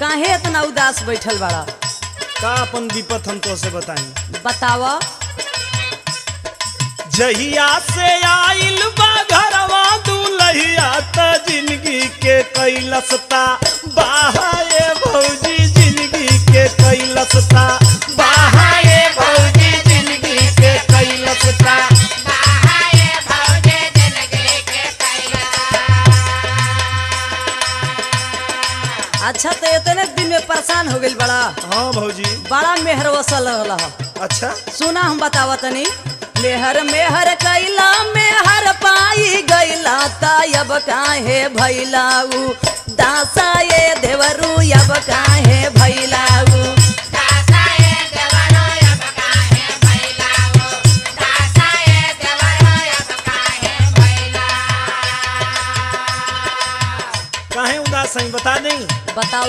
काहे इतना उदास बैठल बड़ा? का अपन विपत हम तो से बताई। बतावा। जहिया से आइल बा घरवा दुलहिया त जिंदगी के कैलसता बाहाए भौजी, जिंदगी के कैलसता बाहाए भौजी, जिंदगी के कैलसता। अच्छा तो इतने दिन में परेशान हो गई बड़ा? हाँ भौजी। बड़ा मेहर वसल रहा। अच्छा सुना हम बतावा तनी। मेहर मेहर कैला मेहर पाई गैला तब काहे भैलाऊ दासा ये देवरू अब काहे भैलाऊ। काहे उदास हैं बता नहीं। बतावा।